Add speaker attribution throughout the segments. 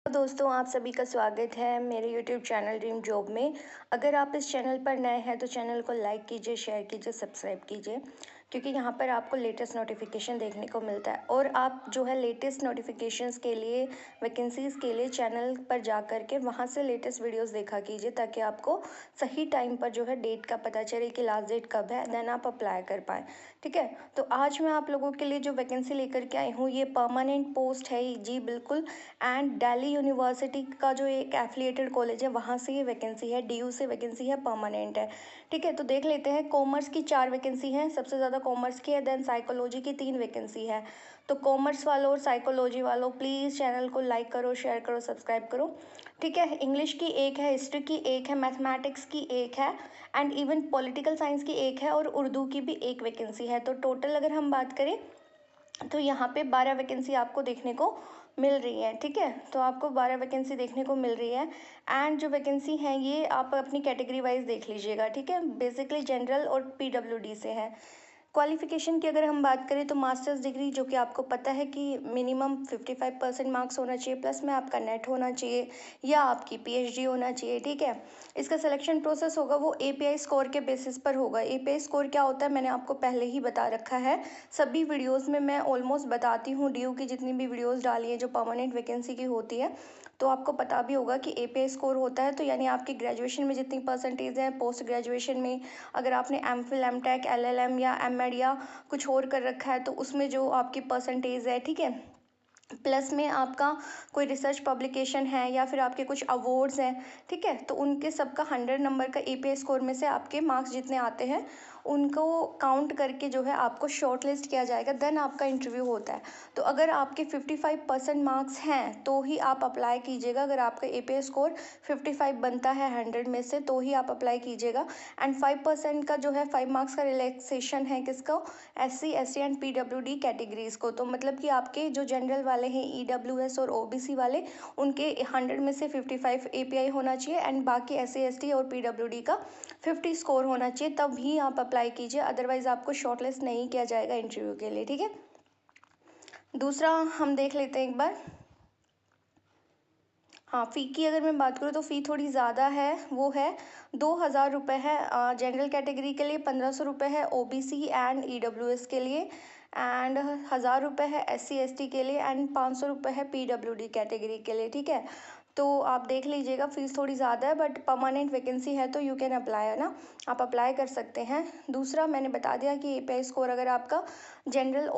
Speaker 1: तो दोस्तों, आप सभी का स्वागत है मेरे YouTube चैनल ड्रीम जॉब में। अगर आप इस चैनल पर नए हैं तो चैनल को लाइक कीजिए, शेयर कीजिए, सब्सक्राइब कीजिए, क्योंकि यहाँ पर आपको लेटेस्ट नोटिफिकेशन देखने को मिलता है। और आप जो है लेटेस्ट नोटिफिकेशंस के लिए, वैकेंसीज़ के लिए चैनल पर जा कर के वहाँ से लेटेस्ट वीडियोस देखा कीजिए, ताकि आपको सही टाइम पर जो है डेट का पता चले कि लास्ट डेट कब है, देन आप अप्लाई कर पाएँ। ठीक है, तो आज मैं आप लोगों के लिए जो वैकेंसी लेकर के आई हूँ, ये परमानेंट पोस्ट है जी, बिल्कुल। एंड दिल्ली यूनिवर्सिटी का जो एक एफिलिएटेड कॉलेज है, वहाँ से ये वैकेंसी है, डीयू से वैकेंसी है, परमानेंट है। ठीक है, तो देख लेते हैं। कॉमर्स की 4 वैकेंसी हैं, सबसे ज़्यादा कॉमर्स की है, देन साइकोलॉजी की 3 वैकेंसी है। तो कॉमर्स वालों और साइकोलॉजी वालों प्लीज़ चैनल को लाइक करो, शेयर करो, सब्सक्राइब करो। ठीक है, इंग्लिश की एक है, हिस्ट्री की एक है, मैथमेटिक्स की एक है, एंड इवन पॉलिटिकल साइंस की एक है, और उर्दू की भी एक वैकेंसी है। तो टोटल अगर हम बात करें तो यहाँ पे 12 वैकेंसी आपको देखने को मिल रही है। ठीक है, तो आपको 12 वैकेंसी देखने को मिल रही है। एंड जो वैकेंसी हैं ये आप अपनी कैटेगरी वाइज देख लीजिएगा। ठीक है, बेसिकली जनरल और पीडब्ल्यूडी से है। क्वालिफिकेशन की अगर हम बात करें तो मास्टर्स डिग्री, जो कि आपको पता है कि मिनिमम 55% मार्क्स होना चाहिए, प्लस में आपका नेट होना चाहिए या आपकी पीएचडी होना चाहिए। ठीक है, इसका सिलेक्शन प्रोसेस होगा वो एपीआई स्कोर के बेसिस पर होगा। एपीआई स्कोर क्या होता है मैंने आपको पहले ही बता रखा है, सभी वीडियोस में मैं ऑलमोस्ट बताती हूँ। डीयू की जितनी भी वीडियोस डाली है जो परमानेंट वैकेंसी की होती है, तो आपको पता भी होगा कि एपीआई स्कोर होता है, तो यानी आपकी ग्रेजुएशन में जितनी परसेंटेज है, पोस्ट ग्रेजुएशन में अगर आपने एमफिल, एमटेक, एलएलएम या एमएड या कुछ और कर रखा है तो उसमें जो आपकी परसेंटेज है, ठीक है, प्लस में आपका कोई रिसर्च पब्लिकेशन है या फिर आपके कुछ अवार्ड्स हैं, ठीक है, तो उनके सबका 100 नंबर का एपीआई स्कोर में से आपके मार्क्स जितने आते हैं उनको काउंट करके जो है आपको शॉर्ट लिस्ट किया जाएगा, देन आपका इंटरव्यू होता है। तो अगर आपके 55% मार्क्स हैं तो ही आप अप्लाई कीजिएगा। अगर आपका एपीआई स्कोर 55 बनता है 100 में से तो ही आप अप्लाई कीजिएगा। एंड 5% का जो है 5 मार्क्स का रिलैक्सेशन है किसका, SC, ST and PWD categories को। तो मतलब कि आपके जो जनरल वाले हैं, ईडब्ल्यूएस और ओबीसी वाले, उनके 100 में से 55 एपीआई होना चाहिए, एंड बाकी एससी, एसटी और पीडब्ल्यूडी का 50 स्कोर होना चाहिए, तब ही आप अप्लाई कीजिए। अदरवाइज आपको शॉर्टलिस्ट नहीं किया जाएगा इंटरव्यू के लिए। ठीक है, दूसरा हम देख लेते हैं एक बार। हाँ, फ़ी की अगर मैं बात करूँ तो फ़ी थोड़ी ज़्यादा है, वो है 2,000 रुपये है जनरल कैटेगरी के लिए, 1,500 रुपये है ओबीसी एंड ईडब्ल्यूएस के लिए, एंड 1,000 रुपये है एससी, एसटी के लिए, एंड 500 रुपये है पीडब्ल्यूडी कैटेगरी के लिए। ठीक है, तो आप देख लीजिएगा, फ़ीस थोड़ी ज़्यादा है, बट परमानेंट वैकेंसी है तो यू कैन अप्लाई, है ना, आप अप्लाई कर सकते हैं। दूसरा मैंने बता दिया कि एपीआई स्कोर अगर आपका जनरल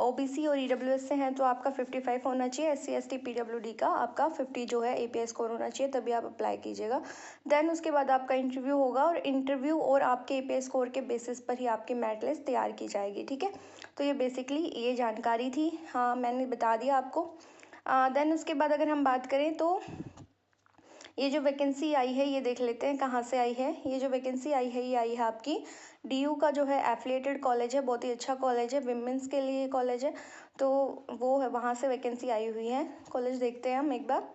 Speaker 1: ओबीसी और ईडब्ल्यूएस से हैं तो आपका 55 होना चाहिए, एससी, एसटी, पीडब्ल्यूडी का आपका 50 जो है एपीआई स्कोर होना चाहिए, तभी आप अप्लाई कीजिएगा। देन उसके बाद आपका इंटरव्यू होगा, और इंटरव्यू और आपके एपीआई स्कोर के बेसिस पर ही आपकी मेरिट लिस्ट तैयार की जाएगी। ठीक है, तो ये बेसिकली ये जानकारी थी, हाँ मैंने बता दिया आपको। देन उसके बाद अगर हम बात करें तो ये जो वैकेंसी आई है ये देख लेते हैं कहाँ से आई है। ये जो वैकेंसी आई है ये आई है आपकी डीयू का जो है एफिलिएटेड कॉलेज है, बहुत ही अच्छा कॉलेज है, विमेंस के लिए कॉलेज है, तो वो है, वहाँ से वैकेंसी आई हुई है। कॉलेज देखते हैं हम एक बार।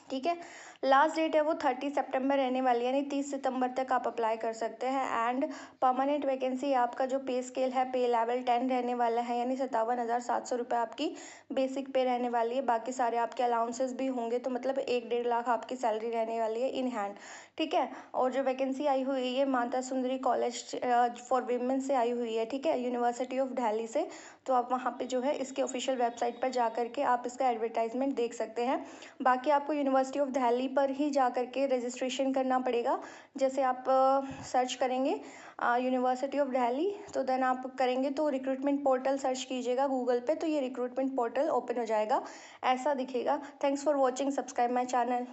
Speaker 1: ठीक है, लास्ट डेट है वो 30 सितंबर रहने वाली है, यानी 30 सितंबर तक आप अप्लाई कर सकते हैं। एंड परमानेंट वैकेंसी आपका जो पे स्केल है, पे लेवल 10 रहने वाला है, यानी 57,700 रुपये आपकी बेसिक पे रहने वाली है। बाकी सारे आपके अलाउंसेस भी होंगे, तो मतलब 1-1.5 लाख आपकी सैलरी रहने वाली है इन हैंड। ठीक है, और जो वैकेंसी आई हुई है ये Mata Sundari college for women से आई हुई है। ठीक है, यूनिवर्सिटी ऑफ दिल्ली से। तो आप वहाँ पे जो है इसके ऑफिशियल वेबसाइट पर जा करके आप इसका एडवर्टाइजमेंट देख सकते हैं। बाकी आपको यूनिवर्सिटी ऑफ दिल्ली पर ही जा करके रजिस्ट्रेशन करना पड़ेगा। जैसे आप सर्च करेंगे यूनिवर्सिटी ऑफ दिल्ली, तो देन आप करेंगे तो रिक्रूटमेंट पोर्टल सर्च कीजिएगा गूगल पे, तो ये रिक्रूटमेंट पोर्टल ओपन हो जाएगा, ऐसा दिखेगा। Thanks for watching, subscribe my channel.